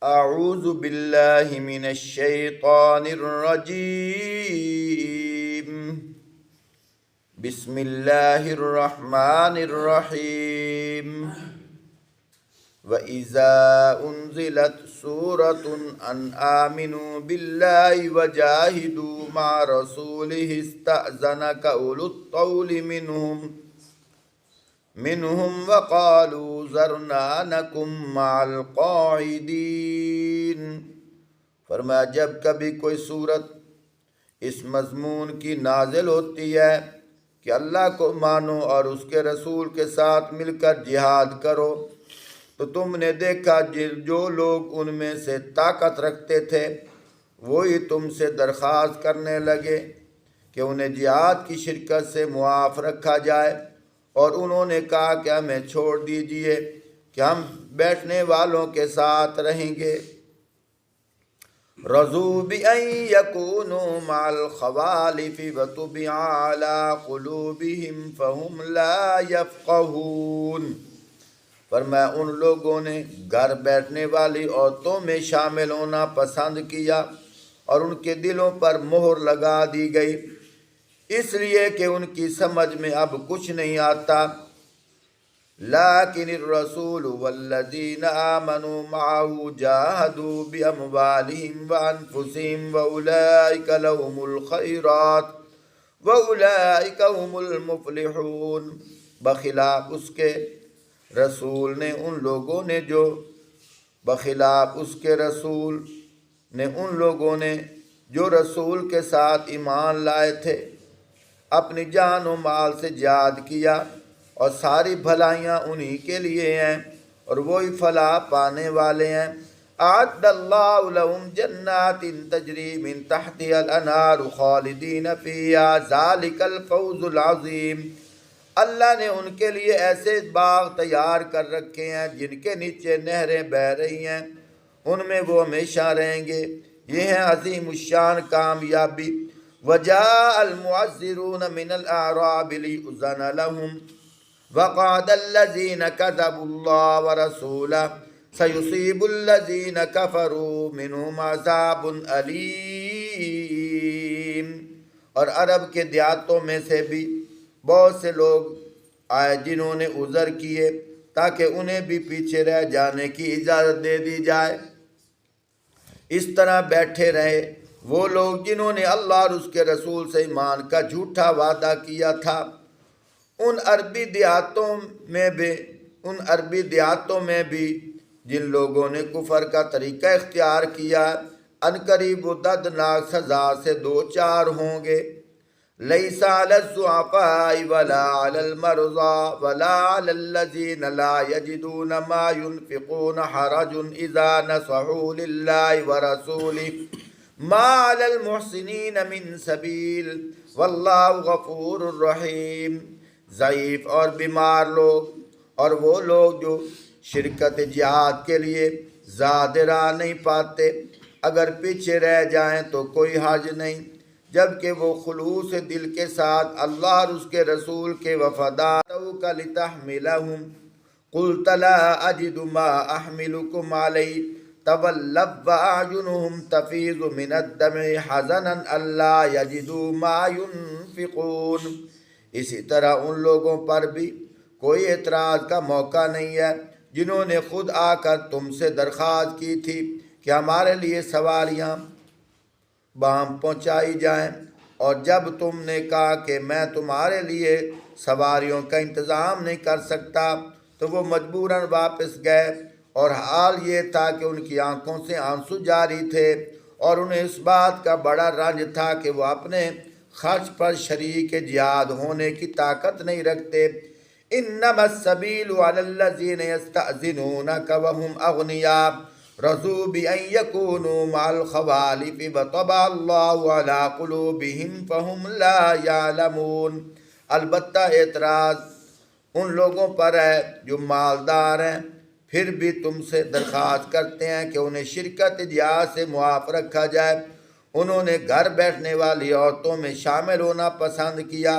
اعوذ باللہ من الشیطان الرجیم بسم اللہ الرحمن الرحیم وَإِذَا أُنزِلَتْ سُورَةٌ أَنْ آمِنُوا بِاللَّهِ وَجَاهِدُوا مَعَ رَسُولِهِ اسْتَأْذَنَكَ أُولُو الطَّوْلِ منهم وقالوا ذرنا نکم مع القاعدین۔ فرمایا جب کبھی کوئی صورت اس مضمون کی نازل ہوتی ہے کہ اللہ کو مانو اور اس کے رسول کے ساتھ مل کر جہاد کرو، تو تم نے دیکھا جو لوگ ان میں سے طاقت رکھتے تھے وہی تم سے درخواست کرنے لگے کہ انہیں جہاد کی شرکت سے معاف رکھا جائے، اور انہوں نے کہا کہ ہمیں چھوڑ دیجئے کہ ہم بیٹھنے والوں کے ساتھ رہیں گے۔ رضوا بأن يكونوا مع الخوالف وطبع على قلوبهم فهم لا يفقهون۔ فرمایا ان لوگوں نے گھر بیٹھنے والی عورتوں میں شامل ہونا پسند کیا اور ان کے دلوں پر مہر لگا دی گئی، اس لیے کہ ان کی سمجھ میں اب کچھ نہیں آتا۔ لیکن الرسول والذین آمنوا معه جاہدوا باموالہم وانفسہم واولئک لهم الخیرات واولئک هم المفلحون۔ بخلاف اس کے رسول نے ان لوگوں نے جو رسول کے ساتھ ایمان لائے تھے اپنی جان و مال سے جہاد کیا، اور ساری بھلائیاں انہی کے لیے ہیں اور وہی فلاح پانے والے ہیں۔ اعد اللہ لهم جنات تجری من تحتها الانہار خالدین فیہا ذالک الفوز العظیم۔ اللہ نے ان کے لیے ایسے باغ تیار کر رکھے ہیں جن کے نیچے نہریں بہہ رہی ہیں، ان میں وہ ہمیشہ رہیں گے، یہ ہے عظیم الشان کامیابی۔ وَجَاءَ الْمُعَذِّرُونَ مِنَ الْأَعْرَابِ لِيُؤْذَنَ لَهُمْ وَقَعَدَ الَّذِينَ كَذَبُوا اللَّهَ وَرَسُولَهُ سَيُصِيبُ الَّذِينَ كَفَرُوا مِنْهُمْ عَذَابٌ أَلِيمٌ۔ اور عرب کے دیہاتوں میں سے بھی بہت سے لوگ آئے جنہوں نے عذر کیے تاکہ انہیں بھی پیچھے رہ جانے کی اجازت دے دی جائے۔ اس طرح بیٹھے رہے وہ لوگ جنہوں نے اللہ اور اس کے رسول سے ایمان کا جھوٹا وعدہ کیا تھا۔ ان عربی دیہاتوں میں بھی جن لوگوں نے کفر کا طریقہ اختیار کیا، عنقریب و دردناک سزا سے دوچار ہوں گے۔ لیس علی الضعفاء ولا علی المرضى ولا علی الذین لا یجدون ما ينفقون حرج اذا نصحوا للہ ورسولہ ما علی المحسنین من سبیل واللہ غفور الرحیم۔ ضعیف اور بیمار لوگ اور وہ لوگ جو شرکت جہاد کے لیے زیادہ راہ نہیں پاتے، اگر پیچھے رہ جائیں تو کوئی حرج نہیں، جبکہ وہ خلوص دل کے ساتھ اللہ اور اس کے رسول کے وفادار لتحملہم قلت لا اجد ما احملکم علیہ تولوا واعینہم تفیض من الدمع حزنا الا یجدوا ما ينفقون۔ اسی طرح ان لوگوں پر بھی کوئی اعتراض کا موقع نہیں ہے جنہوں نے خود آ کر تم سے درخواست کی تھی کہ ہمارے لیے سواریاں بام پہنچائی جائیں، اور جب تم نے کہا کہ میں تمہارے لیے سواریوں کا انتظام نہیں کر سکتا تو وہ مجبوراً واپس گئے، اور حال یہ تھا کہ ان کی آنکھوں سے آنسو جاری تھے اور انہیں اس بات کا بڑا رنج تھا کہ وہ اپنے خرچ پر شریک جہاد ہونے کی طاقت نہیں رکھتے۔ انما السبیل علی الذین یستأذنونک وهم اغنیاء رضوا بأن يكونوا مع الخوالف وطبع اللہ علی قلوبهم فهم لا يعلمون۔ البتہ اعتراض ان لوگوں پر ہے جو مالدار ہیں پھر بھی تم سے درخواست کرتے ہیں کہ انہیں شرکت جہاد سے معاف رکھا جائے۔ انہوں نے گھر بیٹھنے والی عورتوں میں شامل ہونا پسند کیا،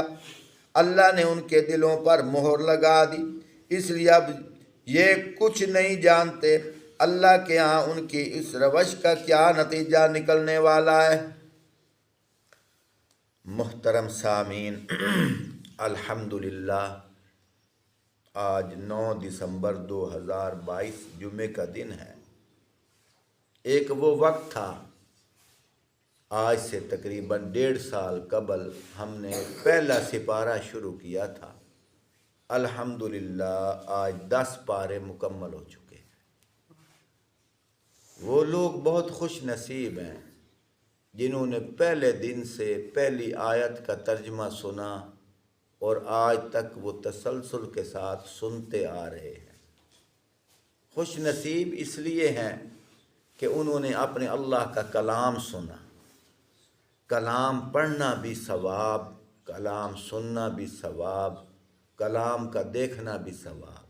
اللہ نے ان کے دلوں پر مہر لگا دی، اس لیے اب یہ کچھ نہیں جانتے۔ اللہ کے ہاں ان کی اس روش کا کیا نتیجہ نکلنے والا ہے۔ محترم سامعین، الحمدللہ آج 9 دسمبر 2022 جمعے کا دن ہے۔ ایک وہ وقت تھا، آج سے تقریباً 1.5 سال قبل ہم نے پہلا سپارہ شروع کیا تھا۔ الحمدللہ آج 10 پارے مکمل ہو چکے ہیں۔ وہ لوگ بہت خوش نصیب ہیں جنہوں نے پہلے دن سے پہلی آیت کا ترجمہ سنا اور آج تک وہ تسلسل کے ساتھ سنتے آ رہے ہیں۔ خوش نصیب اس لیے ہیں کہ انہوں نے اپنے اللہ کا کلام سنا۔ کلام پڑھنا بھی ثواب، کلام سننا بھی ثواب، کلام کا دیکھنا بھی ثواب۔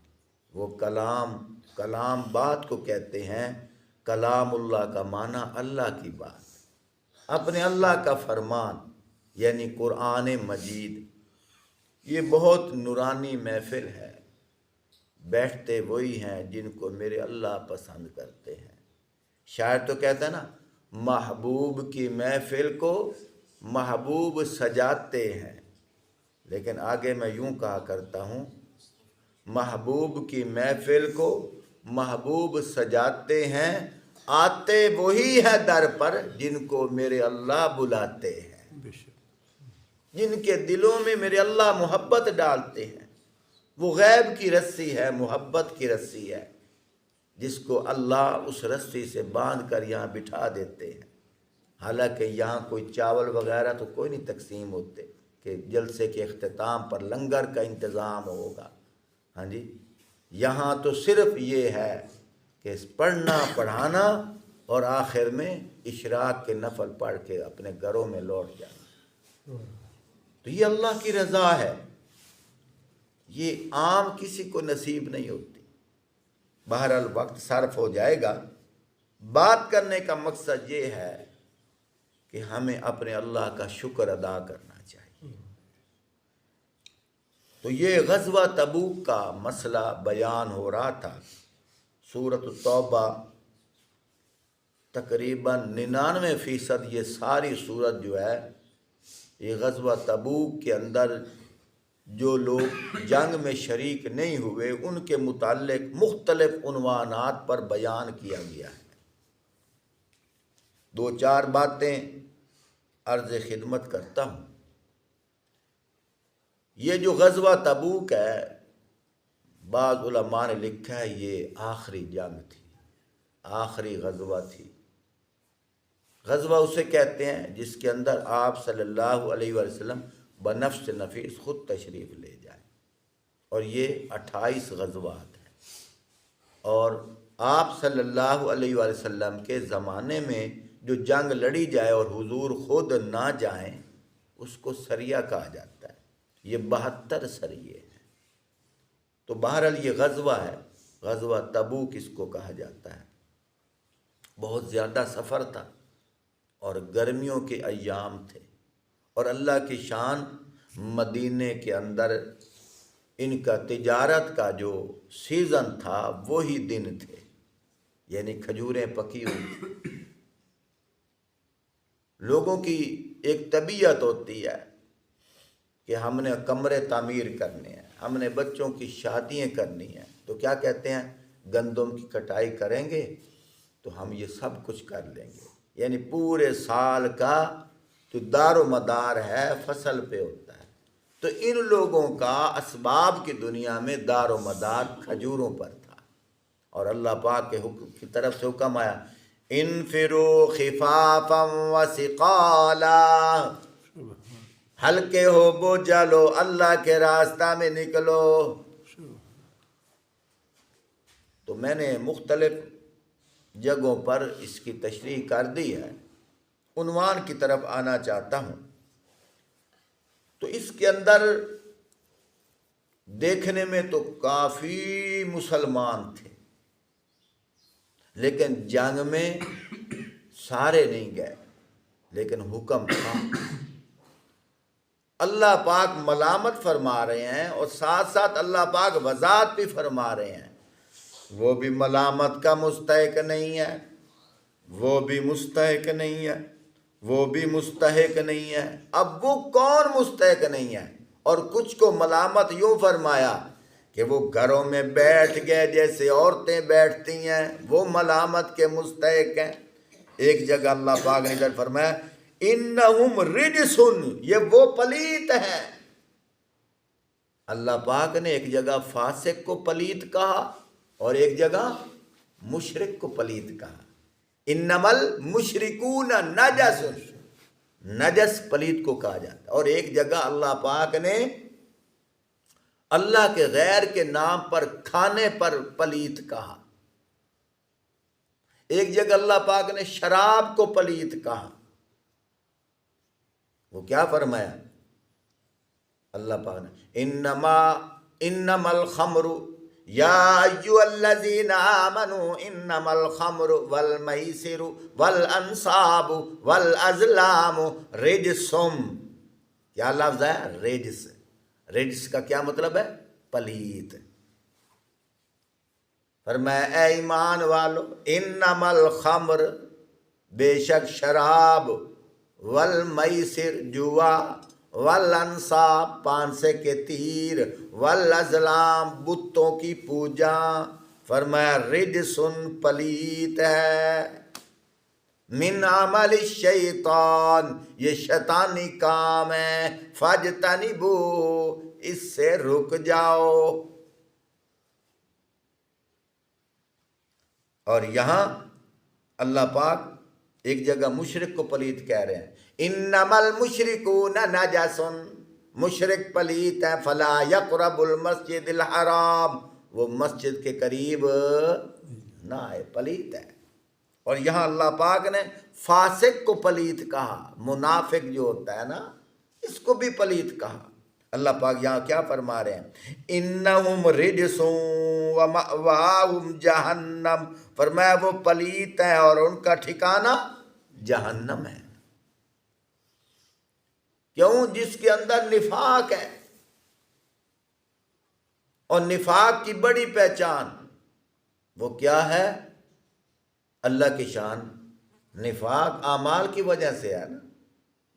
وہ کلام بات کو کہتے ہیں۔ کلام اللہ کا معنی اللہ کی بات، اپنے اللہ کا فرمان یعنی قرآن مجید۔ یہ بہت نورانی محفل ہے۔ بیٹھتے وہی ہیں جن کو میرے اللہ پسند کرتے ہیں۔ شاعر تو کہتا ہے نا، محبوب کی محفل کو محبوب سجاتے ہیں، لیکن آگے میں یوں کہا کرتا ہوں، محبوب کی محفل کو محبوب سجاتے ہیں، آتے وہی ہے در پر جن کو میرے اللہ بلاتے ہیں۔ جن کے دلوں میں میرے اللہ محبت ڈالتے ہیں، وہ غیب کی رسی ہے، محبت کی رسی ہے، جس کو اللہ اس رسی سے باندھ کر یہاں بٹھا دیتے ہیں۔ حالانکہ یہاں کوئی چاول وغیرہ تو کوئی نہیں تقسیم ہوتے کہ جلسے کے اختتام پر لنگر کا انتظام ہوگا۔ ہاں جی، یہاں تو صرف یہ ہے کہ پڑھنا پڑھانا اور آخر میں اشراق کے نفل پڑھ کے اپنے گھروں میں لوٹ جانا۔ تو یہ اللہ کی رضا ہے، یہ عام کسی کو نصیب نہیں ہوتی۔ بہرحال وقت صرف ہو جائے گا۔ بات کرنے کا مقصد یہ ہے کہ ہمیں اپنے اللہ کا شکر ادا کرنا چاہیے۔ تو یہ غزوہ تبوک کا مسئلہ بیان ہو رہا تھا۔ سورۃ التوبہ تقریباً 99% یہ ساری سورت جو ہے، یہ غزوہ تبوک کے اندر جو لوگ جنگ میں شریک نہیں ہوئے ان کے متعلق مختلف عنوانات پر بیان کیا گیا ہے۔ 2-4 باتیں عرض خدمت کرتا ہوں۔ یہ جو غزوہ تبوک ہے، بعض علماء نے لکھا ہے یہ آخری جنگ تھی، آخری غزوہ تھی۔ غزوہ اسے کہتے ہیں جس کے اندر آپ صلی اللہ علیہ وسلم بنفس نفیس خود تشریف لے جائیں، اور یہ 28 غزوات ہیں۔ اور آپ صلی اللہ علیہ وسلم کے زمانے میں جو جنگ لڑی جائے اور حضور خود نہ جائیں اس کو سریہ کہا جاتا ہے۔ یہ 72 سریے ہیں۔ تو بہرحال یہ غزوہ ہے، غزوہ تبوک اس کو کہا جاتا ہے۔ بہت زیادہ سفر تھا اور گرمیوں کے ایام تھے، اور اللہ کی شان مدینے کے اندر ان کا تجارت کا جو سیزن تھا وہی دن تھے، یعنی کھجوریں پکی ہوئی۔ لوگوں کی ایک طبیعت ہوتی ہے کہ ہم نے کمرے تعمیر کرنے ہیں، ہم نے بچوں کی شادیاں کرنی ہیں، تو کیا کہتے ہیں، گندم کی کٹائی کریں گے تو ہم یہ سب کچھ کر لیں گے۔ یعنی پورے سال کا جو دار و مدار ہے فصل پہ ہوتا ہے۔ تو ان لوگوں کا اسباب کی دنیا میں دار و مدار کھجوروں پر تھا، اور اللہ پاک کے حکم کی طرف سے حکم آیا، انفروا خفافا وثقالا، ہلکے ہو بوجھا لو، اللہ کے راستہ میں نکلو۔ تو میں نے مختلف جگہوں پر اس کی تشریح کر دی ہے، عنوان کی طرف آنا چاہتا ہوں۔ تو اس کے اندر دیکھنے میں تو کافی مسلمان تھے، لیکن جنگ میں سارے نہیں گئے، لیکن حکم تھا۔ اللہ پاک ملامت فرما رہے ہیں اور ساتھ ساتھ اللہ پاک وضاحت بھی فرما رہے ہیں، وہ بھی ملامت کا مستحق نہیں ہے، وہ بھی مستحق نہیں ہے، وہ بھی مستحق نہیں ہے۔ اب وہ کون مستحق نہیں ہے؟ اور کچھ کو ملامت یوں فرمایا کہ وہ گھروں میں بیٹھ گئے جیسے عورتیں بیٹھتی ہیں، وہ ملامت کے مستحق ہیں۔ ایک جگہ اللہ پاک نے ادھر فرمایا انہم رجسن، یہ وہ پلیت ہیں۔ اللہ پاک نے ایک جگہ فاسق کو پلیت کہا اور ایک جگہ مشرک کو پلیت کہا۔ انما المشرکون نجس، نجس پلیت کو کہا جاتا ہے۔ اور ایک جگہ اللہ پاک نے اللہ کے غیر کے نام پر کھانے پر پلیت کہا۔ ایک جگہ اللہ پاک نے شراب کو پلیت کہا۔ وہ کیا فرمایا اللہ پاک نے؟ انما الخمر یا ایھا الذین آمنوا انما الخمر والمیسر والانصاب والازلام رجس۔ کیا لفظ ہے؟ رجس۔ رجس کا کیا مطلب ہے؟ پلیت۔ فرمایا اے ایمان والو، انما الخمر، بے شک شراب، والمیسر جوا، والانصاب پانسے کے تیر، والازلام بتوں کی پوجا، فرمایا رجسن پلیت ہے، من عمل الشیطان، یہ شیطانی کام ہے، فاجتنبو، اس سے رک جاؤ۔ اور یہاں اللہ پاک ایک جگہ مشرک کو پلیت کہہ رہے ہیں، انما المشرکون نجس، مشرک پلیت ہے، فلا یقرب المسجد الحرام، وہ مسجد کے قریب نہ آئے، پلیت ہے۔ اور یہاں اللہ پاک نے فاسق کو پلیت کہا، منافق جو ہوتا ہے نا، اس کو بھی پلیت کہا۔ اللہ پاک یہاں کیا فرما رہے ہیں؟ انہم رجس ومأواہم جہنم، فرمایا وہ پلیت ہیں اور ان کا ٹھکانہ جہنم ہے۔ کیوں؟ جس کے اندر نفاق ہے، اور نفاق کی بڑی پہچان وہ کیا ہے؟ اللہ کی شان۔ نفاق اعمال کی وجہ سے ہے نا،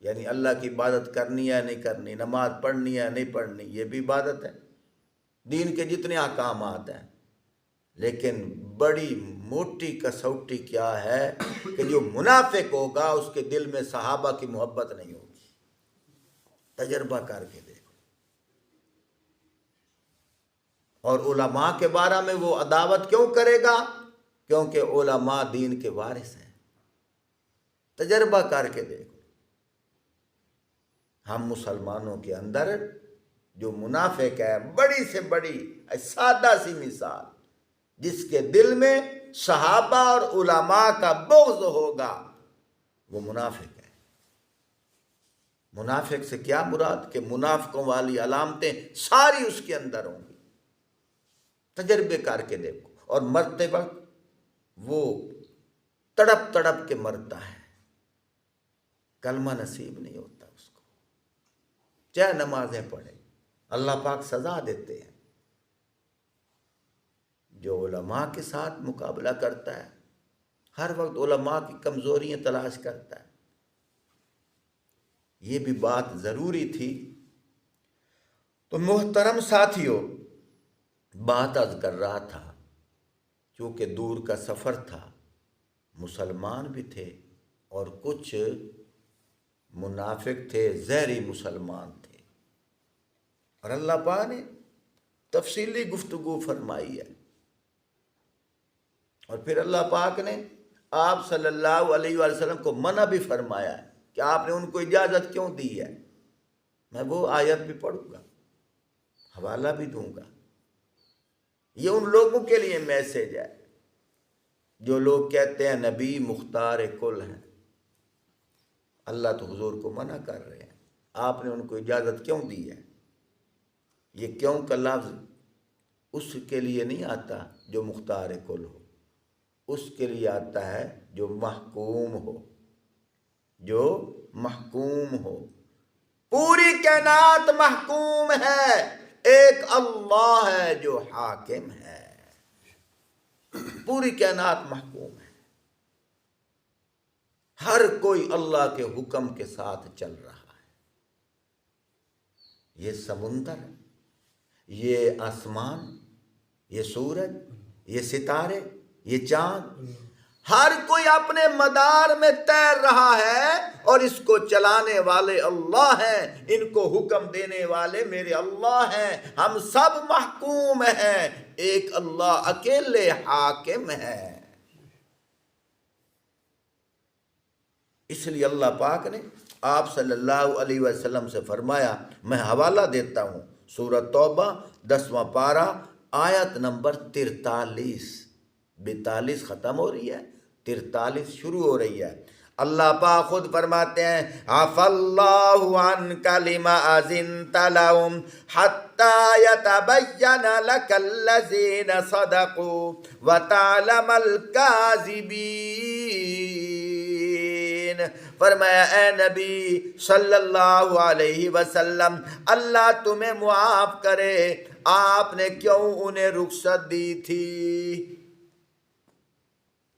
یعنی اللہ کی عبادت کرنی ہے نہیں کرنی، نماز پڑھنی ہے نہیں پڑھنی، یہ بھی عبادت ہے، دین کے جتنے احکامات ہیں۔ لیکن بڑی موٹی کسوٹی کیا ہے کہ جو منافق ہوگا اس کے دل میں صحابہ کی محبت نہیں ہوگی۔ تجربہ کر کے دیکھو۔ اور علماء کے بارے میں وہ عداوت کیوں کرے گا؟ کیونکہ علماء دین کے وارث ہیں۔ تجربہ کر کے دیکھو۔ ہم مسلمانوں کے اندر جو منافق ہے، بڑی سے بڑی سادہ سی مثال، جس کے دل میں صحابہ اور علماء کا بغض ہوگا، وہ منافق ہے۔ منافق سے کیا مراد؟ کہ منافقوں والی علامتیں ساری اس کے اندر ہوں گی۔ تجربے کر کے دیکھو۔ اور مرتے وقت وہ تڑپ تڑپ کے مرتا ہے، کلمہ نصیب نہیں ہوتا اس کو، چاہے نمازیں پڑھے۔ اللہ پاک سزا دیتے ہیں۔ جو علماء کے ساتھ مقابلہ کرتا ہے، ہر وقت علماء کی کمزوریاں تلاش کرتا ہے۔ یہ بھی بات ضروری تھی۔ تو محترم ساتھیوں، بات عرض کر رہا تھا، چونکہ دور کا سفر تھا، مسلمان بھی تھے اور کچھ منافق تھے، زہری مسلمان تھے، اور اللہ پاک نے تفصیلی گفتگو فرمائی ہے۔ اور پھر اللہ پاک نے آپ صلی اللہ علیہ وآلہ وسلم کو منع بھی فرمایا ہے کہ آپ نے ان کو اجازت کیوں دی ہے۔ میں وہ آیت بھی پڑھوں گا، حوالہ بھی دوں گا۔ یہ ان لوگوں کے لیے میسج ہے جو لوگ کہتے ہیں نبی مختار کل ہیں۔ اللہ تو حضور کو منع کر رہے ہیں، آپ نے ان کو اجازت کیوں دی ہے؟ یہ کیوں کا لفظ اس کے لیے نہیں آتا جو مختار کل ہو، اس کے لیے آتا ہے جو محکوم ہو، جو محکوم ہو۔ پوری کائنات محکوم ہے، ایک اللہ ہے جو حاکم ہے۔ پوری کائنات محکوم ہے، ہر کوئی اللہ کے حکم کے ساتھ چل رہا ہے۔ یہ سمندر، یہ آسمان، یہ سورج، یہ ستارے، یہ چاند، ہر کوئی اپنے مدار میں تیر رہا ہے، اور اس کو چلانے والے اللہ ہیں، ان کو حکم دینے والے میرے اللہ ہیں۔ ہم سب محکوم ہیں، ایک اللہ اکیلے حاکم ہے۔ اس لیے اللہ پاک نے آپ صلی اللہ علیہ وسلم سے فرمایا، میں حوالہ دیتا ہوں سورۃ توبہ 10واں پارہ آیت نمبر 43، 42 ختم ہو رہی ہے، 43 شروع ہو رہی ہے۔ اللہ پاک خود فرماتے ہیں، عفا اللہ عنک لما اذنت لهم حتی یتبین لک الذین صدقوا وتعلم الکاذبین۔ فرمایا اے نبی صلی اللہ علیہ وسلم، اللہ تمہیں معاف کرے، آپ نے کیوں انہیں رخصت دی تھی؟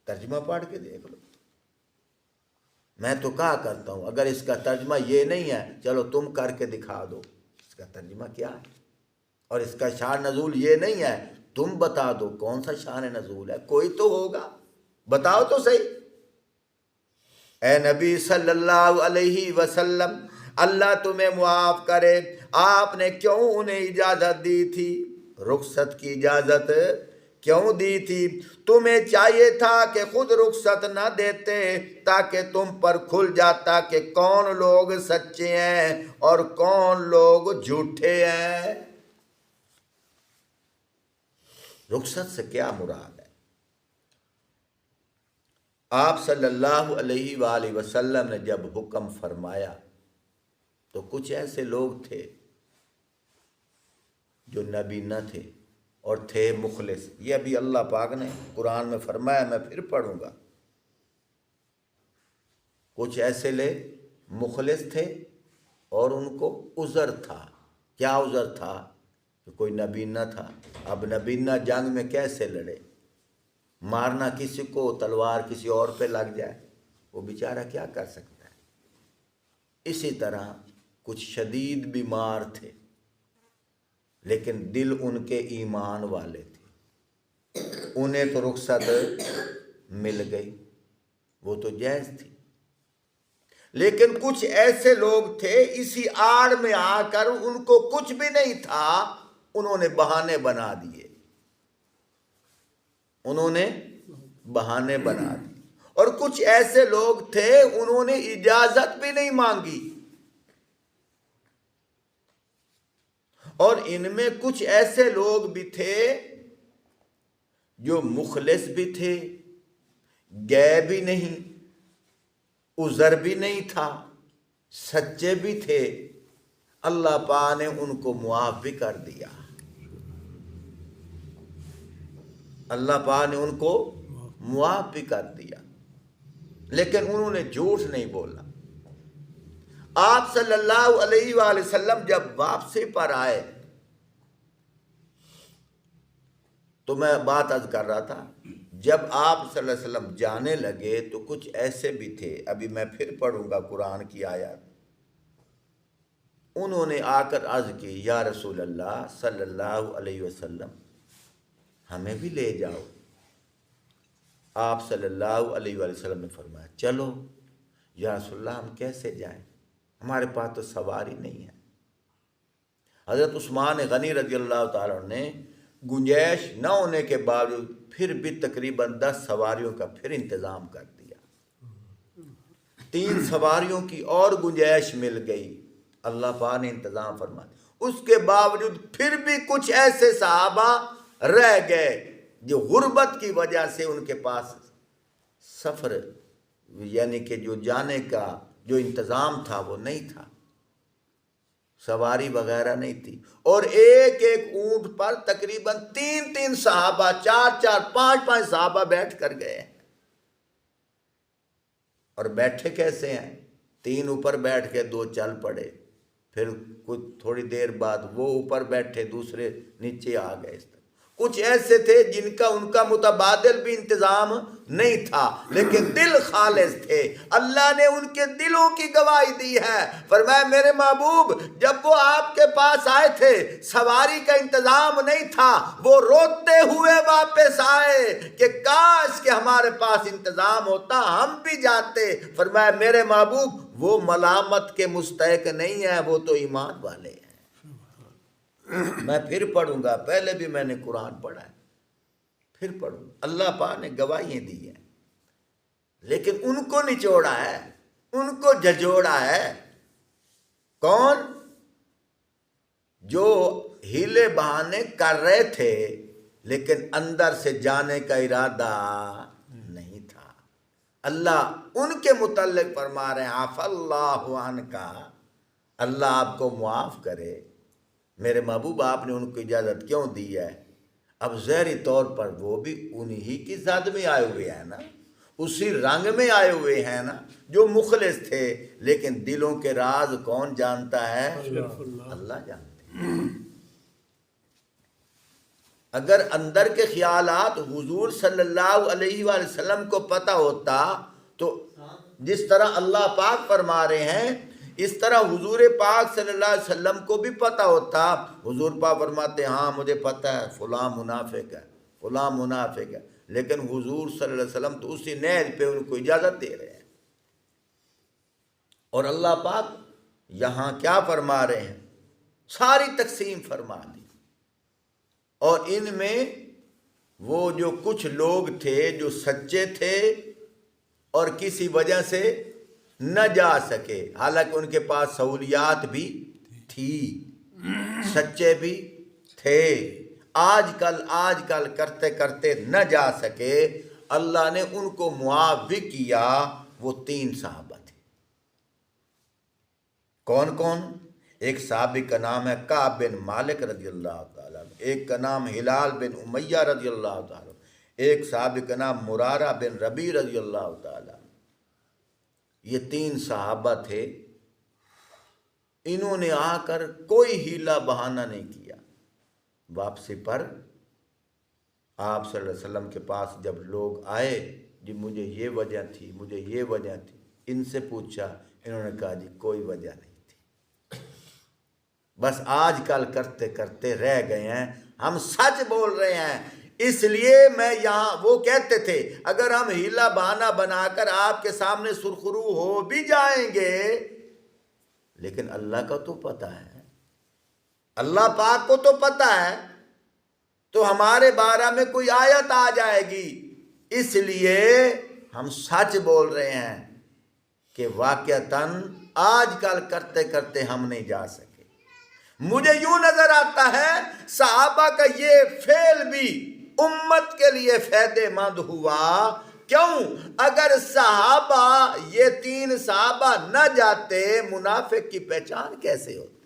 ترجمہ پڑھ کے دیکھ لو۔ میں تو کہا کرتا ہوں اگر اس کا ترجمہ یہ نہیں ہے چلو تم کر کے دکھا دو، اس کا ترجمہ کیا ہے، اور اس کا شان نزول یہ نہیں ہے، تم بتا دو کون سا شان نزول ہے، کوئی تو ہوگا، بتاؤ تو صحیح۔ اے نبی صلی اللہ علیہ وسلم، اللہ تمہیں معاف کرے، آپ نے کیوں انہیں اجازت دی تھی، رخصت کی اجازت کیوں دی تھی؟ تمہیں چاہیے تھا کہ خود رخصت نہ دیتے تاکہ تم پر کھل جاتا کہ کون لوگ سچے ہیں اور کون لوگ جھوٹے ہیں۔ رخصت سے کیا مراد ہے؟ آپ صلی اللہ علیہ وآلہ وسلم نے جب حکم فرمایا تو کچھ ایسے لوگ تھے جو نبی نہ تھے اور تھے مخلص۔ یہ ابھی اللہ پاک نے قرآن میں فرمایا، میں پھر پڑھوں گا۔ کچھ ایسے لے مخلص تھے اور ان کو عذر تھا۔ کیا عذر تھا؟ کہ کوئی نبی نہ تھا۔ اب نبی نہ جنگ میں کیسے لڑے؟ مارنا کسی کو، تلوار کسی اور پہ لگ جائے، وہ بیچارہ کیا کر سکتا ہے؟ اسی طرح کچھ شدید بیمار تھے لیکن دل ان کے ایمان والے تھے، انہیں تو رخصت مل گئی، وہ تو جائز تھی۔ لیکن کچھ ایسے لوگ تھے اسی آڑ میں آ کر ان کو کچھ بھی نہیں تھا، انہوں نے بہانے بنا دیے، انہوں نے بہانے بنا دیے۔ اور کچھ ایسے لوگ تھے انہوں نے اجازت بھی نہیں مانگی، اور ان میں کچھ ایسے لوگ بھی تھے جو مخلص بھی تھے، گئے بھی نہیں، عذر بھی نہیں تھا، سچے بھی تھے، اللہ پاک نے ان کو معاف بھی کر دیا۔ اللہ پاک نے ان کو معاف بھی کر دیا، لیکن انہوں نے جھوٹ نہیں بولا۔ آپ صلی اللہ علیہ وآلہ وسلم جب واپسی پر آئے تو میں بات عرض کر رہا تھا، جب آپ صلی اللہ علیہ وسلم جانے لگے تو کچھ ایسے بھی تھے، ابھی میں پھر پڑھوں گا قرآن کی آیات، انہوں نے آ کر عرض کی، یا رسول اللہ صلی اللہ علیہ وسلم ہمیں بھی لے جاؤ۔ آپ صلی اللہ علیہ وآلہ وسلم نے فرمایا، چلو یا رسول اللہ ہم کیسے جائیں، ہمارے پاس تو سواری نہیں ہے۔ حضرت عثمان غنی رضی اللہ تعالیٰ نے گنجائش نہ ہونے کے باوجود پھر بھی تقریباً 10 سواریوں کا پھر انتظام کر دیا، 3 سواریوں کی اور گنجائش مل گئی، اللہ پاک نے انتظام فرمایا۔ اس کے باوجود پھر بھی کچھ ایسے صحابہ رہ گئے جو غربت کی وجہ سے ان کے پاس سفر یعنی کہ جو جانے کا جو انتظام تھا وہ نہیں تھا، سواری وغیرہ نہیں تھی، اور ایک ایک اونٹ پر تقریباً 3 صحابہ، 4 5 صحابہ بیٹھ کر گئے ہیں۔ اور بیٹھے کیسے ہیں؟ 3 اوپر بیٹھ کے 2 چل پڑے، پھر کچھ تھوڑی دیر بعد وہ اوپر بیٹھے، دوسرے نیچے آ گئے، اس طرح کچھ ایسے تھے جن کا ان کا متبادل بھی انتظام نہیں تھا، لیکن دل خالص تھے، اللہ نے ان کے دلوں کی گواہی دی ہے۔ فرمایا میرے محبوب جب وہ آپ کے پاس آئے تھے سواری کا انتظام نہیں تھا، وہ روتے ہوئے واپس آئے کہ کاش کہ ہمارے پاس انتظام ہوتا ہم بھی جاتے۔ فرمایا میرے محبوب وہ ملامت کے مستحق نہیں ہے، وہ تو ایمان والے ہیں۔ میں پھر پڑھوں گا، پہلے بھی میں نے قرآن پڑھا ہے، پھر پڑھوں۔ اللہ پاک نے گواہیاں دی ہیں، لیکن ان کو نچوڑا ہے، ان کو جھجوڑا ہے۔ کون؟ جو ہیلے بہانے کر رہے تھے لیکن اندر سے جانے کا ارادہ نہیں تھا۔ اللہ ان کے متعلق فرما رہے ہیں عفا اللہ عنکا، اللہ آپ کو معاف کرے۔ میرے محبوب آپ نے ان کو اجازت کیوں دی ہے؟ اب ظاہری طور پر وہ بھی انہی کی ذات میں آئے ہوئے ہیں نا، اسی رنگ میں آئے ہوئے ہیں نا جو مخلص تھے، لیکن دلوں کے راز کون جانتا ہے؟ اللہ جانتے ہیں۔ اگر اندر کے خیالات حضور صلی اللہ علیہ وآلہ وسلم کو پتہ ہوتا تو جس طرح اللہ پاک فرما رہے ہیں اس طرح حضور پاک صلی اللہ علیہ وسلم کو بھی پتہ ہوتا۔ حضور پاک فرماتے ہاں مجھے پتہ ہے فلاں منافق ہے، فلاں منافق ہے، لیکن حضور صلی اللہ علیہ وسلم تو اسی نہج پہ ان کو اجازت دے رہے ہیں۔ اور اللہ پاک یہاں کیا فرما رہے ہیں؟ ساری تقسیم فرما دی، اور ان میں وہ جو کچھ لوگ تھے جو سچے تھے اور کسی وجہ سے نہ جا سکے، حالانکہ ان کے پاس سہولیات بھی تھی، سچے بھی تھے، آج کل کرتے کرتے نہ جا سکے، اللہ نے ان کو معاف بھی کیا۔ وہ 3 صحابہ تھے۔ کون کون؟ ایک صحابی کا نام ہے کعب بن مالک رضی اللہ تعالیٰ، ایک کا نام ہلال بن امیہ رضی اللہ تعالیٰ، ایک صحابی کا نام مرارہ بن ربیع رضی اللہ تعالیٰ۔ یہ 3 صحابہ تھے، انہوں نے آ کر کوئی ہیلا بہانہ نہیں کیا۔ واپسی پر آپ صلی اللہ علیہ وسلم کے پاس جب لوگ آئے، جی مجھے یہ وجہ تھی، مجھے یہ وجہ تھی، ان سے پوچھا، انہوں نے کہا جی کوئی وجہ نہیں تھی، بس آج کل کرتے کرتے رہ گئے ہیں، ہم سچ بول رہے ہیں، اس لیے میں یہاں۔ وہ کہتے تھے اگر ہم ہیلا بہانہ بنا کر آپ کے سامنے سرخرو ہو بھی جائیں گے، لیکن اللہ کا تو پتہ ہے، اللہ پاک کو تو پتہ ہے، تو ہمارے بارے میں کوئی آیت آ جائے گی، اس لیے ہم سچ بول رہے ہیں کہ واقعتاً آج کل کرتے کرتے ہم نہیں جا سکے۔ مجھے یوں نظر آتا ہے صحابہ کا یہ فعل بھی امت کے لیے فائدہ مند ہوا۔ کیوں؟ اگر صحابہ یہ 3 صحابہ نہ جاتے، منافق کی پہچان کیسے ہوتی؟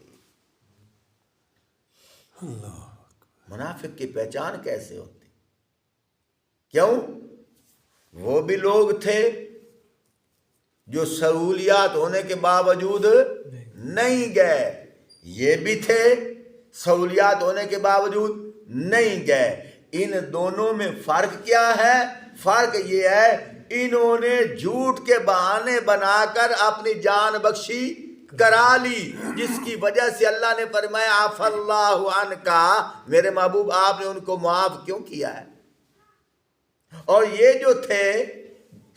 منافق کی پہچان کیسے ہوتی؟ کیوں؟ وہ بھی لوگ تھے جو سہولیات ہونے کے باوجود نہیں گئے، یہ بھی تھے سہولیات ہونے کے باوجود نہیں گئے۔ ان دونوں میں فرق کیا ہے؟ فرق یہ ہے انہوں نے جھوٹ کے بہانے بنا کر اپنی جان بخشی کرا لی، جس کی وجہ سے اللہ نے فرمایا عفا اللہ عنکا، میرے محبوب آپ نے ان کو معاف کیوں کیا ہے؟ اور یہ جو تھے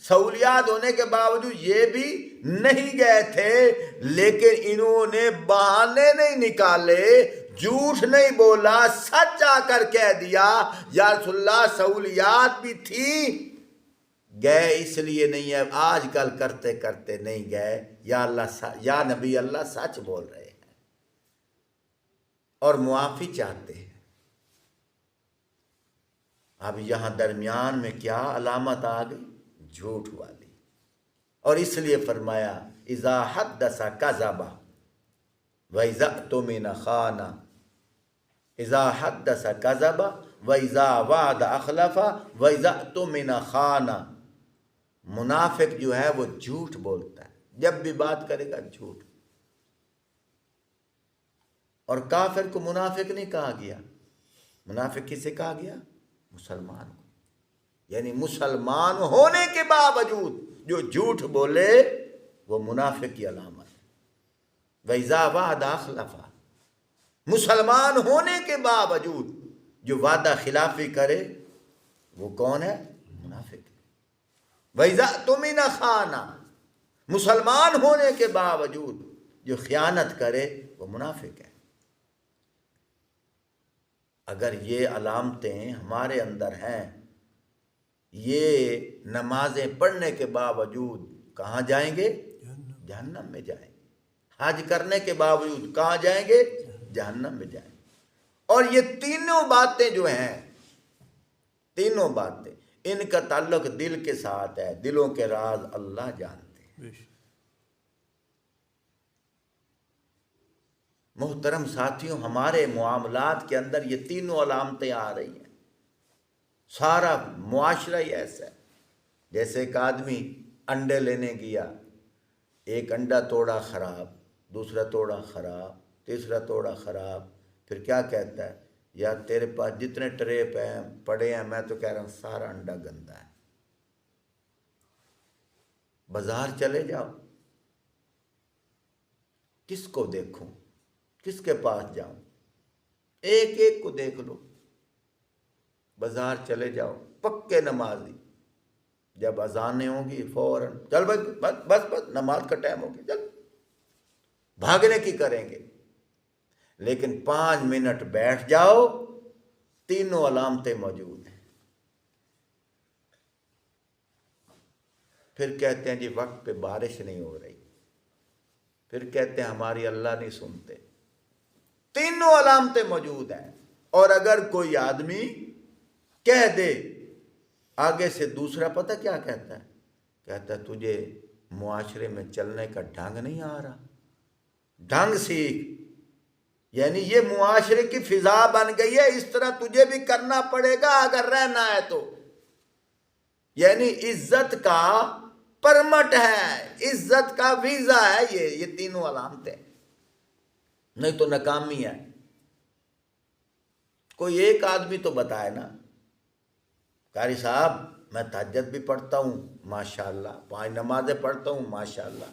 سہولیات ہونے کے باوجود یہ بھی نہیں گئے تھے، لیکن انہوں نے بہانے نہیں نکالے، جھوٹ نہیں بولا، سچ آ کر کہہ دیا یا رسول اللہ سہولیات بھی تھی، گئے اس لیے نہیں ہے، آج کل کرتے کرتے نہیں گئے، یا اللہ یا نبی اللہ سچ بول رہے ہیں اور معافی چاہتے ہیں۔ اب یہاں درمیان میں کیا علامت آ گئی؟ جھوٹ والی، اور اس لیے فرمایا اذا حدث کذب واذا اؤتمن خان، اذا حدث کذب واذا وعد اخلف واذا اؤتمن خان۔ منافق جو ہے وہ جھوٹ بولتا ہے، جب بھی بات کرے گا جھوٹ، اور کافر کو منافق نہیں کہا گیا، منافق کسے کہا گیا؟ مسلمان کو. یعنی مسلمان ہونے کے باوجود جو جھوٹ بولے وہ منافق کی علامت ہے. وَإِذَا وَعَدَ أَخْلَفَ. مسلمان ہونے کے باوجود جو وعدہ خلافی کرے وہ کون ہے؟ منافق. وَإِذَا اؤْتُمِنَ خَانَ. مسلمان ہونے کے باوجود جو خیانت کرے وہ منافق ہے. اگر یہ علامتیں ہمارے اندر ہیں، یہ نمازیں پڑھنے کے باوجود کہاں جائیں گے؟ جہنم میں جائیں گے. حج کرنے کے باوجود کہاں جائیں گے؟ جہنم میں جائیں گے. اور یہ تینوں باتیں جو ہیں، تینوں باتیں، ان کا تعلق دل کے ساتھ ہے. دلوں کے راز اللہ جانتے ہیں. محترم ساتھیوں، ہمارے معاملات کے اندر یہ تینوں علامتیں آ رہی ہیں. سارا معاشرہ ہی ایسا ہے. جیسے ایک آدمی انڈے لینے گیا، ایک انڈا توڑا خراب، دوسرا توڑا خراب، تیسرا توڑا خراب. پھر کیا کہتا ہے؟ یار تیرے پاس جتنے ٹرے پڑے ہیں میں تو کہہ رہا ہوں سارا انڈا گندا ہے. بازار چلے جاؤ، کس کو دیکھوں، کس کے پاس جاؤں؟ ایک ایک کو دیکھ لو. بازار چلے جاؤ، پکے نمازی، جب اذانیں ہوں گی فوراً چل بس بس بس بس نماز کا ٹائم ہو گیا، چل بھاگنے کی کریں گے. لیکن 5 منٹ بیٹھ جاؤ، تینوں علامتیں موجود ہیں. پھر کہتے ہیں جی وقت پہ بارش نہیں ہو رہی، پھر کہتے ہیں ہماری اللہ نہیں سنتے. تینوں علامتیں موجود ہیں. اور اگر کوئی آدمی کہہ دے آگے سے، دوسرا پتہ کیا کہتا ہے؟ کہتا ہے تجھے معاشرے میں چلنے کا ڈھنگ نہیں آ رہا، ڈھنگ سیکھ. یعنی یہ معاشرے کی فضا بن گئی ہے، اس طرح تجھے بھی کرنا پڑے گا اگر رہنا ہے تو. یعنی عزت کا پرمٹ ہے، عزت کا ویزا ہے یہ تینوں علامتیں، نہیں تو ناکامی ہے. کوئی ایک آدمی تو بتائے نا، قاری صاحب میں تہجد بھی پڑھتا ہوں ماشاءاللہ، 5 نمازیں پڑھتا ہوں ماشاءاللہ،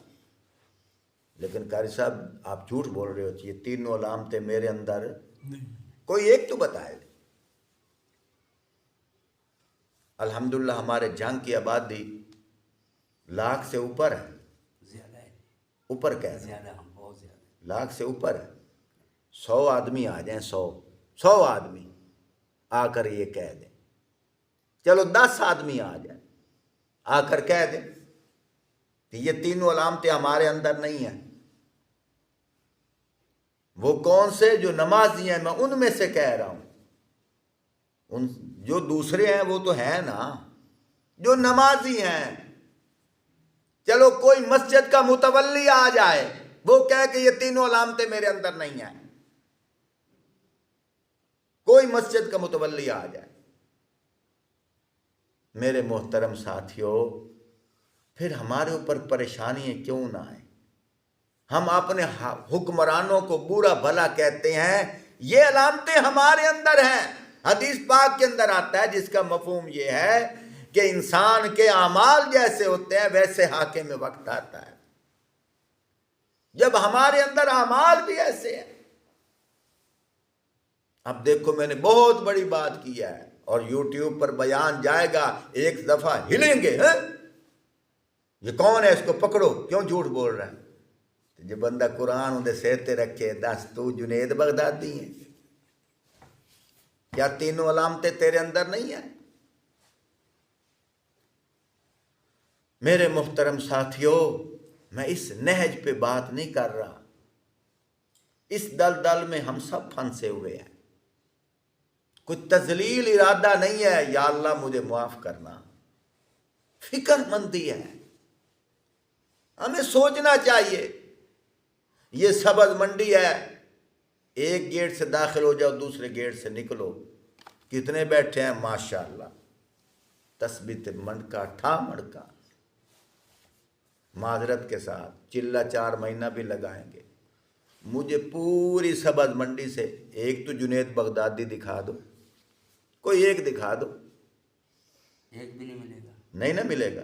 لیکن قاری صاحب آپ جھوٹ بول رہے ہو، یہ تینوں علامتیں میرے اندر نہیں. کوئی ایک تو بتائے. الحمدللہ ہمارے جنگ کی آبادی 1 لاکھ سے اوپر ہے. زیادہ ہے، اوپر کہہ رہے ہیں، زیادہ، بہت زیادہ. 1 لاکھ سے اوپر ہے. 100 آدمی آ جائیں، 100 آدمی آ کر یہ کہہ دیں، چلو 10 آدمی آ جائیں آ کر کہہ دیں کہ یہ تینوں علامتیں ہمارے اندر نہیں ہیں. وہ کون سے؟ جو نمازی ہیں، میں ان میں سے کہہ رہا ہوں. ان جو دوسرے ہیں وہ تو ہیں نا، جو نمازی ہیں. چلو کوئی مسجد کا متولی آ جائے، وہ کہے کہ یہ تینوں علامتیں میرے اندر نہیں ہیں. کوئی مسجد کا متولی آ جائے. میرے محترم ساتھیوں، پھر ہمارے اوپر پریشانیاں کیوں نہ آئیں؟ ہم اپنے حکمرانوں کو برا بھلا کہتے ہیں، یہ علامتیں ہمارے اندر ہیں. حدیث پاک کے اندر آتا ہے جس کا مفہوم یہ ہے کہ انسان کے اعمال جیسے ہوتے ہیں ویسے حاکم میں وقت آتا ہے. جب ہمارے اندر اعمال بھی ایسے ہیں. اب دیکھو میں نے بہت بڑی بات کی ہے اور یوٹیوب پر بیان جائے گا، ایک دفعہ ہلیں گے، یہ کون ہے اس کو پکڑو، کیوں جھوٹ بول رہا ہے؟ جو بندہ قرآن اندے سیتے رکھے، دس تو جنید بغدادی ہیں، کیا تینوں علامتیں تیرے اندر نہیں ہیں؟ میرے محترم ساتھیوں، میں اس نہج پہ بات نہیں کر رہا. اس دلدل میں ہم سب پھنسے ہوئے ہیں. کوئی تذلیل ارادہ نہیں ہے، یا اللہ مجھے معاف کرنا. فکر مندی ہے. ہمیں سوچنا چاہیے. یہ سبز منڈی ہے، ایک گیٹ سے داخل ہو جاؤ، دوسرے گیٹ سے نکلو، کتنے بیٹھے ہیں ماشاءاللہ، تثبیت منڈکا ٹھا مڑکا، معذرت کے ساتھ چلہ 4 مہینہ بھی لگائیں گے. مجھے پوری سبز منڈی سے ایک تو جنید بغدادی دکھا دو. کوئی ایک دکھا دو. ایک بھی نہیں ملے گا. نہیں نہ ملے گا.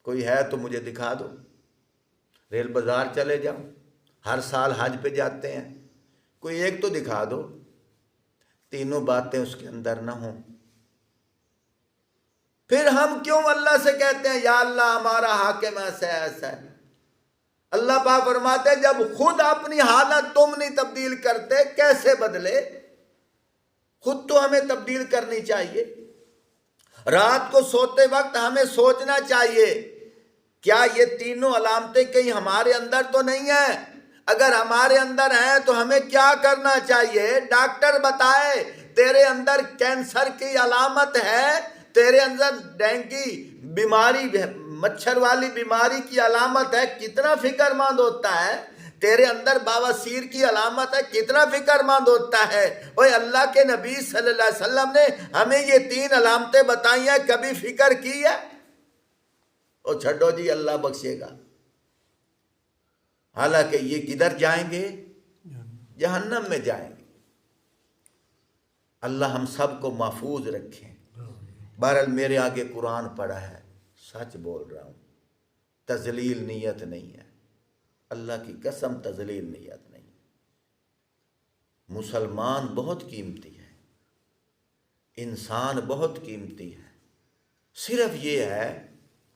کوئی ہے تو مجھے دکھا دو. ریل بازار چلے جاؤ، ہر سال حج پہ جاتے ہیں، کوئی ایک تو دکھا دو. تینوں باتیں اس کے اندر نہ ہوں. پھر ہم کیوں اللہ سے کہتے ہیں یا اللہ ہمارا حاکم ایسا ایسا ہے؟ اللہ پاک فرماتے ہیں جب خود اپنی حالت تم نہیں تبدیل کرتے کیسے بدلے؟ خود تو ہمیں تبدیل کرنی چاہیے. رات کو سوتے وقت ہمیں سوچنا چاہیے کیا یہ تینوں علامتیں کہیں ہمارے اندر تو نہیں ہیں؟ اگر ہمارے اندر ہیں تو ہمیں کیا کرنا چاہیے؟ ڈاکٹر بتائے تیرے اندر کینسر کی علامت ہے، تیرے اندر ڈینگی بیماری مچھر والی بیماری کی علامت ہے، کتنا فکر مند ہوتا ہے. تیرے اندر بواسیر کی علامت ہے، کتنا فکر مند ہوتا ہے. اوے اللہ کے نبی صلی اللہ علیہ وسلم نے ہمیں یہ 3 علامتیں بتائی ہیں، کبھی فکر کی ہے؟ اور چھڈو جی اللہ بخشے گا. حالانکہ یہ کدھر جائیں گے؟ جہنم میں جائیں گے. اللہ ہم سب کو محفوظ رکھیں. بہرحال میرے آگے قرآن پڑھا ہے، سچ بول رہا ہوں، تذلیل نیت نہیں ہے. اللہ کی قسم تذلیل نیت نہیں. مسلمان بہت قیمتی ہے، انسان بہت قیمتی ہے. صرف یہ ہے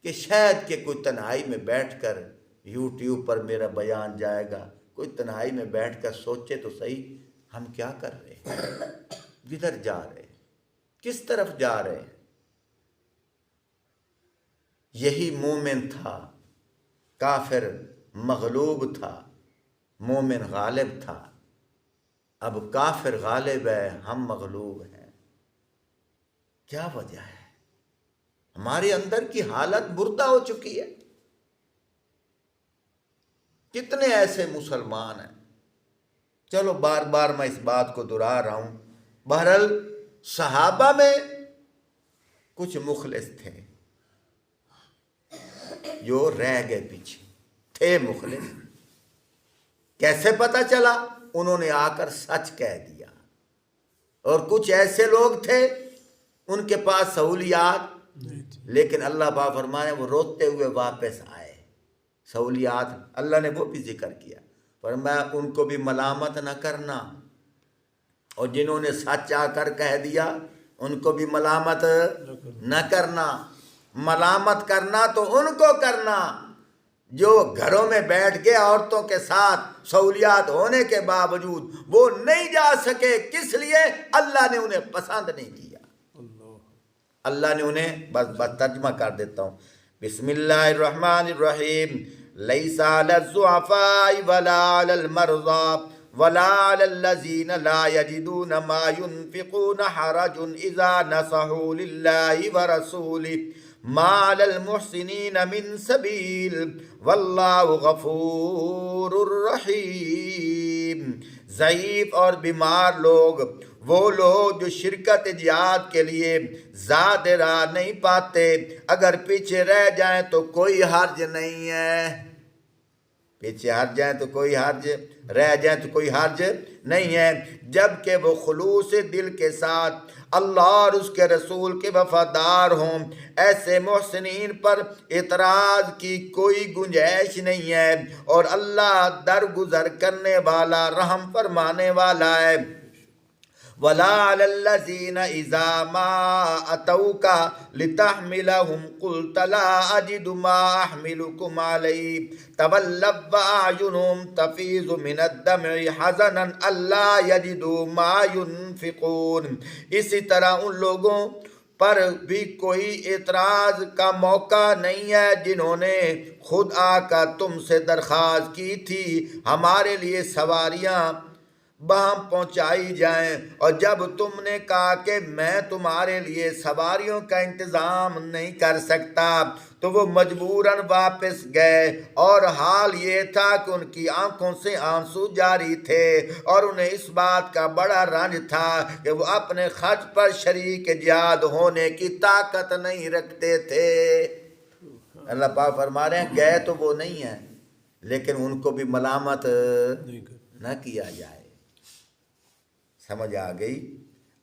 کہ شاید کہ کوئی تنہائی میں بیٹھ کر یوٹیوب پر میرا بیان جائے گا، کوئی تنہائی میں بیٹھ کر سوچے تو صحیح ہم کیا کر رہے ہیں، کدھر جا رہے ہیں، کس طرف جا رہے ہیں. یہی مومن تھا، کافر مغلوب تھا، مومن غالب تھا. اب کافر غالب ہے، ہم مغلوب ہیں. کیا وجہ ہے؟ ہمارے اندر کی حالت مردہ ہو چکی ہے. کتنے ایسے مسلمان ہیں. چلو بار بار میں اس بات کو دہرا رہا ہوں. بہرحال صحابہ میں کچھ مخلص تھے جو رہ گئے پیچھے، تھے مخلص. کیسے پتہ چلا؟ انہوں نے آ کر سچ کہہ دیا. اور کچھ ایسے لوگ تھے ان کے پاس سہولیات، لیکن اللہ پاک فرمانے وہ روتے ہوئے واپس آئے. سہولیات اللہ نے وہ بھی ذکر کیا، فرمایا ان کو بھی ملامت نہ کرنا، اور جنہوں نے سچ آ کر کہہ دیا ان کو بھی ملامت نہ کرنا. ملامت کرنا تو ان کو کرنا جو گھروں میں بیٹھ کے عورتوں کے ساتھ سہولیات ہونے کے باوجود وہ نہیں جا سکے. کس لیے؟ اللہ نے انہیں پسند نہیں کیا. اللہ نے انہیں بس ترجمہ کر دیتا ہوں. بسم اللہ الرحمن الرحیم. لیس علی الضعفاء ولا علی المرضى ولا علی الذین لا یجدون ما ينفقون حرج اذا نصحوا للہ ورسولہ ما علی المحسنین من سبیل واللہ غفور رحیم. ضعیف اور بیمار لوگ، وہ لوگ جو شرکت جہاد کے لیے زاد راہ نہیں پاتے، اگر پیچھے رہ جائیں تو کوئی حرج نہیں ہے. پیچھے ہٹ جائیں تو کوئی حرج، رہ جائیں تو کوئی حرج نہیں ہے، جبکہ وہ خلوص دل کے ساتھ اللہ اور اس کے رسول کے وفادار ہوں. ایسے محسنین پر اعتراض کی کوئی گنجائش نہیں ہے، اور اللہ درگزر کرنے والا، رحم فرمانے والا ہے. وَلَا عَلَى الَّذِينَ إِذَا مَا أَتَوْكَ لِتَحْمِلَهُمْ قُلْتَ لَا أَجِدُ مَا أَحْمِلُكُمْ عَلَيْهِ تَوَلَّوْا وَأَعْيُنُهُمْ تَفِيضُ مِنَ الدَّمْعِ حَزَنًا أَلَّا يَجِدُوا مَا يُنْفِقُونَ. اسی طرح ان لوگوں پر بھی کوئی اعتراض کا موقع نہیں ہے جنہوں نے خود آ کر تم سے درخواست کی تھی ہمارے لیے سواریاں بہم پہنچائی جائیں، اور جب تم نے کہا کہ میں تمہارے لیے سواریوں کا انتظام نہیں کر سکتا تو وہ مجبوراً واپس گئے. اور حال یہ تھا کہ ان کی آنکھوں سے آنسو جاری تھے، اور انہیں اس بات کا بڑا رنج تھا کہ وہ اپنے خرچ پر شریک جہاد ہونے کی طاقت نہیں رکھتے تھے. اللہ پاک فرما رہے ہیں گئے تو وہ نہیں ہیں، لیکن ان کو بھی ملامت نہ کیا جائے. سمجھ آ گئی؟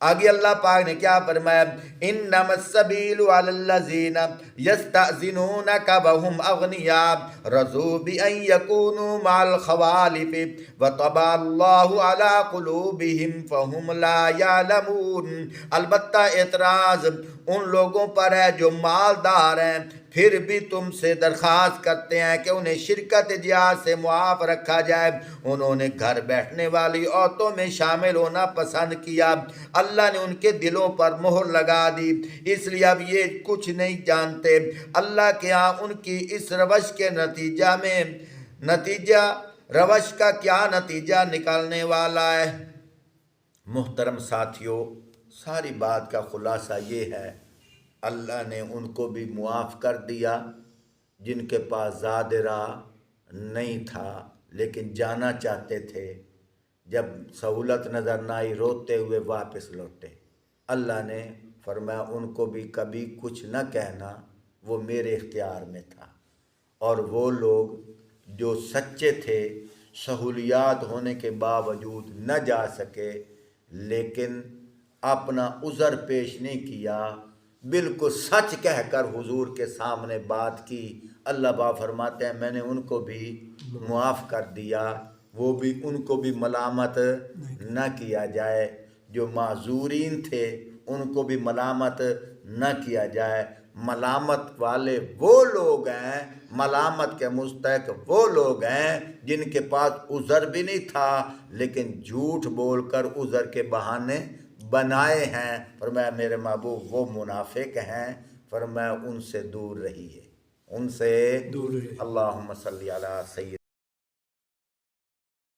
آگے اللہ پاک نے کیا فرمایا؟ انما السبیل علی الذین یستأذنونک وهم اغنیاء رضوا بان یکونوا مع الخوالف وطبع اللہ علی قلوبہم فہم لا یعلمون۔ البتہ اعتراض ان لوگوں پر ہے جو مالدار ہیں، پھر بھی تم سے درخواست کرتے ہیں کہ انہیں شرکت جہاد سے معاف رکھا جائے۔ انہوں نے گھر بیٹھنے والی عورتوں میں شامل ہونا پسند کیا، اللہ نے ان کے دلوں پر مہر لگا دی، اس لیے اب یہ کچھ نہیں جانتے۔ اللہ کے ہاں ان کی اس روش کے روش کا کیا نتیجہ نکلنے والا ہے؟ محترم ساتھیوں، ساری بات کا خلاصہ یہ ہے، اللہ نے ان کو بھی معاف کر دیا جن کے پاس زاد راہ نہیں تھا لیکن جانا چاہتے تھے، جب سہولت نظر نہ آئی روتے ہوئے واپس لوٹے۔ اللہ نے فرمایا ان کو بھی کبھی کچھ نہ کہنا، وہ میرے اختیار میں تھا۔ اور وہ لوگ جو سچے تھے، سہولیات ہونے کے باوجود نہ جا سکے لیکن اپنا عذر پیش نہیں کیا، بالکل سچ کہہ کر حضور کے سامنے بات کی، اللہ پاک فرماتے ہیں میں نے ان کو بھی معاف کر دیا، وہ بھی ان کو بھی ملامت نہ کیا جائے۔ جو معذورین تھے ان کو بھی ملامت نہ کیا جائے۔ ملامت والے وہ لوگ ہیں، ملامت کے مستحق وہ لوگ ہیں جن کے پاس عذر بھی نہیں تھا لیکن جھوٹ بول کر عذر کے بہانے بنائے ہیں۔ فرمایا میرے محبوب وہ منافق ہیں، فرمایا ان سے دور رہیے، ان سے دور رہیے۔ اللہم صلی علی سید